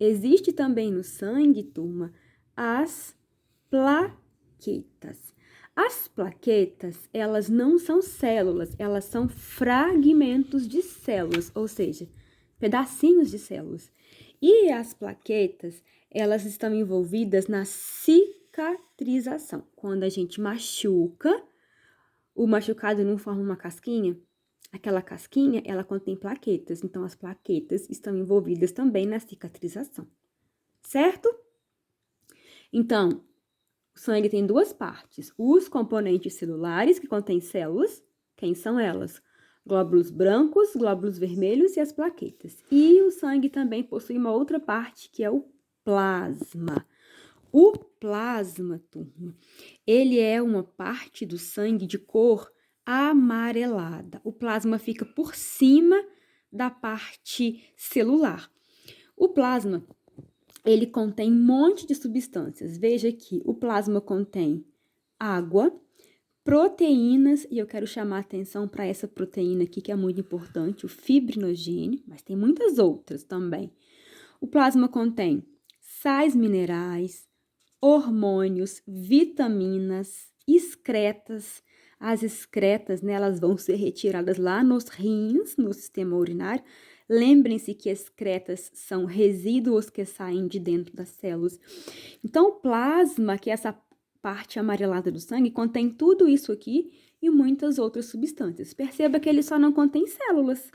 Existe também no sangue, turma, as plaquetas. As plaquetas, elas não são células, elas são fragmentos de células, ou seja, pedacinhos de células. E as plaquetas, elas estão envolvidas na cicatrização. Quando a gente machuca, o machucado não forma uma casquinha, aquela casquinha, ela contém plaquetas, então as plaquetas estão envolvidas também na cicatrização, certo? Então, o sangue tem duas partes, os componentes celulares, que contêm células, quem são elas? Glóbulos brancos, glóbulos vermelhos e as plaquetas. E o sangue também possui uma outra parte, que é o plasma. O plasma, turma, ele é uma parte do sangue de cor amarelada. O plasma fica por cima da parte celular. O plasma, ele contém um monte de substâncias. Veja aqui, o plasma contém água, proteínas, e eu quero chamar a atenção para essa proteína aqui, que é muito importante, o fibrinogênio, mas tem muitas outras também. O plasma contém sais minerais, hormônios, vitaminas, excretas. As excretas, né, elas vão ser retiradas lá nos rins, no sistema urinário. Lembrem-se que excretas são resíduos que saem de dentro das células. Então, o plasma, que é essa parte amarelada do sangue, contém tudo isso aqui e muitas outras substâncias. Perceba que ele só não contém células.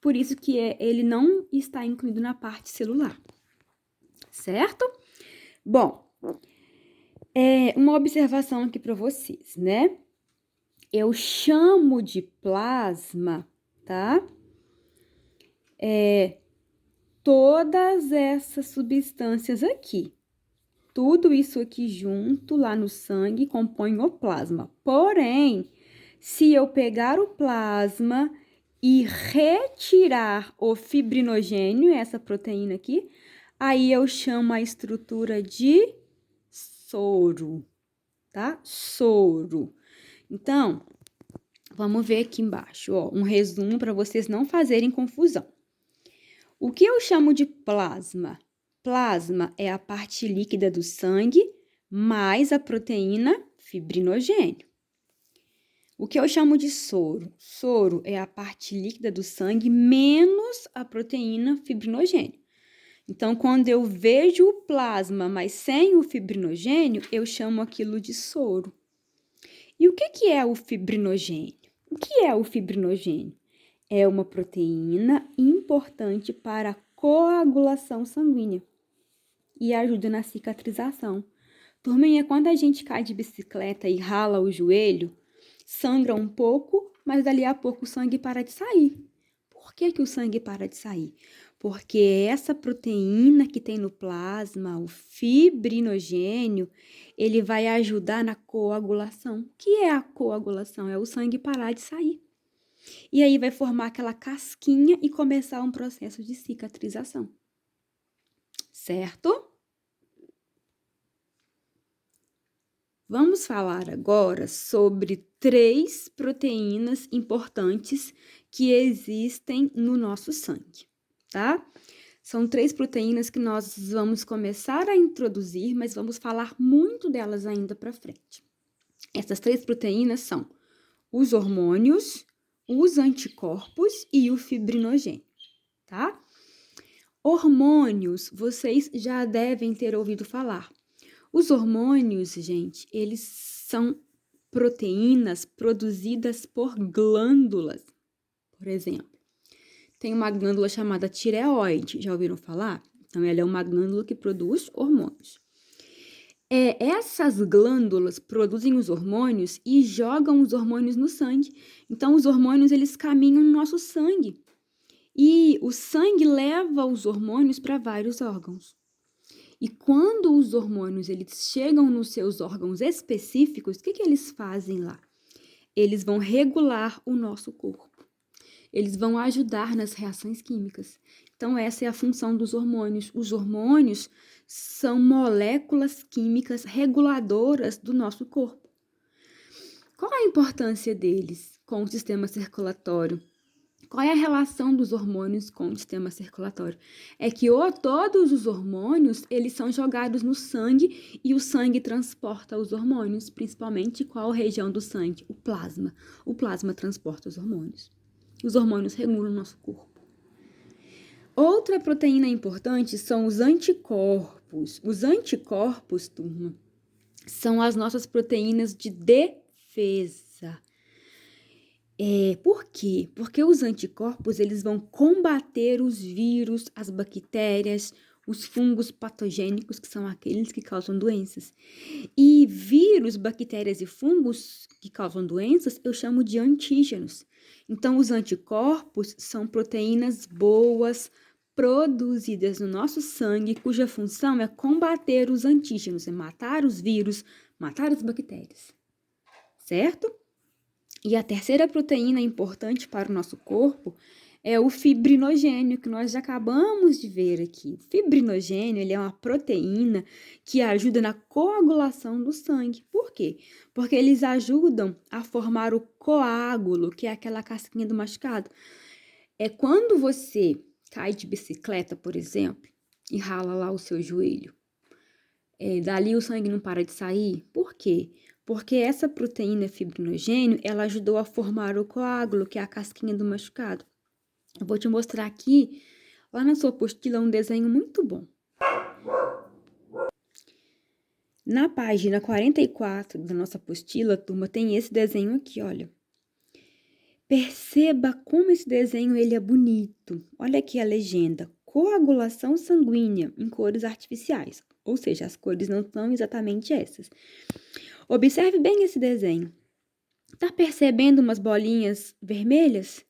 Por isso que ele não está incluído na parte celular. Certo? Bom, uma observação aqui para vocês, né? Eu chamo de plasma, tá? Todas essas substâncias aqui. Tudo isso aqui junto, lá no sangue, compõe o plasma. Porém, se eu pegar o plasma e retirar o fibrinogênio, essa proteína aqui, aí eu chamo a estrutura de soro, tá? Soro. Então, vamos ver aqui embaixo, ó, um resumo para vocês não fazerem confusão. O que eu chamo de plasma? Plasma é a parte líquida do sangue mais a proteína fibrinogênio. O que eu chamo de soro? Soro é a parte líquida do sangue menos a proteína fibrinogênio. Então, quando eu vejo o plasma, mas sem o fibrinogênio, eu chamo aquilo de soro. E o que é o fibrinogênio? O que é o fibrinogênio? É uma proteína importante para a coagulação sanguínea e ajuda na cicatrização. Turminha, quando a gente cai de bicicleta e rala o joelho, sangra um pouco, mas dali a pouco o sangue para de sair. Por que o sangue para de sair? Porque essa proteína que tem no plasma, o fibrinogênio, ele vai ajudar na coagulação. O que é a coagulação? É o sangue parar de sair. E aí vai formar aquela casquinha e começar um processo de cicatrização. Certo? Vamos falar agora sobre 3 proteínas importantes que existem no nosso sangue, tá? São 3 proteínas que nós vamos começar a introduzir, mas vamos falar muito delas ainda para frente. Essas 3 proteínas são os hormônios, os anticorpos e o fibrinogênio, tá? Hormônios, vocês já devem ter ouvido falar. Os hormônios, gente, eles são proteínas produzidas por glândulas. Por exemplo, tem uma glândula chamada tireoide, já ouviram falar? Então, ela é uma glândula que produz hormônios. Essas glândulas produzem os hormônios e jogam os hormônios no sangue. Então, os hormônios, eles caminham no nosso sangue. E o sangue leva os hormônios para vários órgãos. E quando os hormônios eles chegam nos seus órgãos específicos, o que eles fazem lá? Eles vão regular o nosso corpo. Eles vão ajudar nas reações químicas. Então, essa é a função dos hormônios. Os hormônios são moléculas químicas reguladoras do nosso corpo. Qual a importância deles com o sistema circulatório? Qual é a relação dos hormônios com o sistema circulatório? É que todos os hormônios, eles são jogados no sangue e o sangue transporta os hormônios, principalmente qual região do sangue? O plasma. O plasma transporta os hormônios. Os hormônios regulam o nosso corpo. Outra proteína importante são os anticorpos. Os anticorpos, turma, são as nossas proteínas de defesa. Por quê? Porque os anticorpos, eles vão combater os vírus, as bactérias, os fungos patogênicos, que são aqueles que causam doenças. E vírus, bactérias e fungos que causam doenças, eu chamo de antígenos. Então, os anticorpos são proteínas boas, produzidas no nosso sangue, cuja função é combater os antígenos, é matar os vírus, matar as bactérias. Certo? E a terceira proteína importante para o nosso corpo é o fibrinogênio, que nós já acabamos de ver aqui. O fibrinogênio, ele é uma proteína que ajuda na coagulação do sangue. Por quê? Porque eles ajudam a formar o coágulo, que é aquela casquinha do machucado. Quando você cai de bicicleta, por exemplo, e rala lá o seu joelho, dali o sangue não para de sair. Por quê? Porque essa proteína fibrinogênio, ela ajudou a formar o coágulo, que é a casquinha do machucado. Eu vou te mostrar aqui, lá na sua apostila, um desenho muito bom. Na página 44 da nossa apostila, turma, tem esse desenho aqui, olha. Perceba como esse desenho ele é bonito. Olha aqui a legenda. Coagulação sanguínea em cores artificiais. Ou seja, as cores não são exatamente essas. Observe bem esse desenho. Tá percebendo umas bolinhas vermelhas?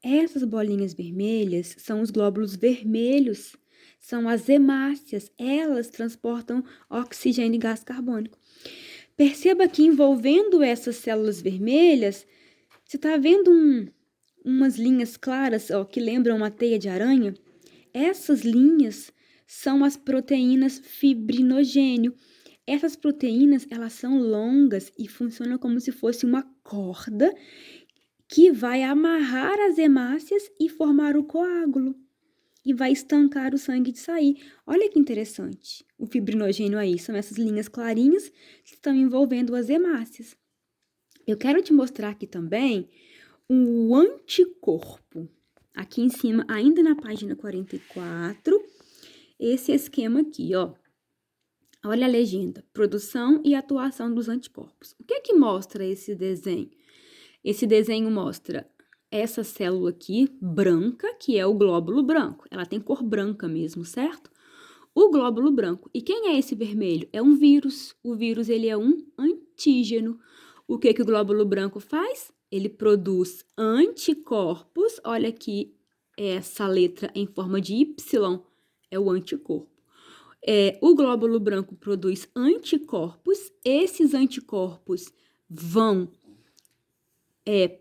Essas bolinhas vermelhas são os glóbulos vermelhos, são as hemácias. Elas transportam oxigênio e gás carbônico. Perceba que envolvendo essas células vermelhas, você está vendo umas linhas claras que lembram uma teia de aranha? Essas linhas são as proteínas fibrinogênio. Essas proteínas, elas são longas e funcionam como se fosse uma corda que vai amarrar as hemácias e formar o coágulo. E vai estancar o sangue de sair. Olha que interessante. O fibrinogênio aí são essas linhas clarinhas que estão envolvendo as hemácias. Eu quero te mostrar aqui também o anticorpo. Aqui em cima, ainda na página 44, esse esquema aqui, ó. Olha a legenda, produção e atuação dos anticorpos. O que que mostra esse desenho? Esse desenho mostra essa célula aqui, branca, que é o glóbulo branco. Ela tem cor branca mesmo, certo? O glóbulo branco. E quem é esse vermelho? É um vírus. O vírus, ele é um antígeno. O que que o glóbulo branco faz? Ele produz anticorpos. Olha aqui, essa letra em forma de Y é o anticorpo. O glóbulo branco produz anticorpos, esses anticorpos vão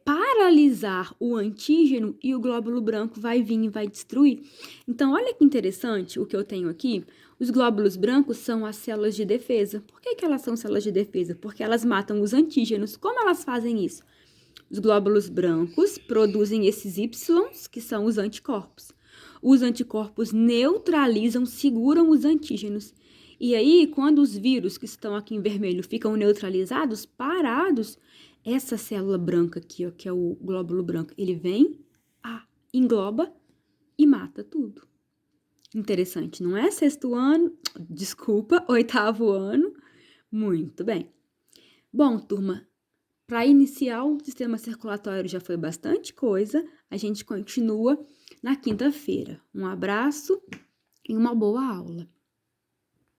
paralisar o antígeno e o glóbulo branco vai vir e vai destruir. Então, olha que interessante o que eu tenho aqui. Os glóbulos brancos são as células de defesa. Por que elas são células de defesa? Porque elas matam os antígenos. Como elas fazem isso? Os glóbulos brancos produzem esses Y, que são os anticorpos. Os anticorpos neutralizam, seguram os antígenos. E aí, quando os vírus que estão aqui em vermelho ficam neutralizados, parados, essa célula branca aqui, ó, que é o glóbulo branco, ele vem, engloba e mata tudo. Interessante, não é? Oitavo ano. Muito bem. Bom, turma, para iniciar o sistema circulatório já foi bastante coisa. A gente continua na quinta-feira. Um abraço e uma boa aula.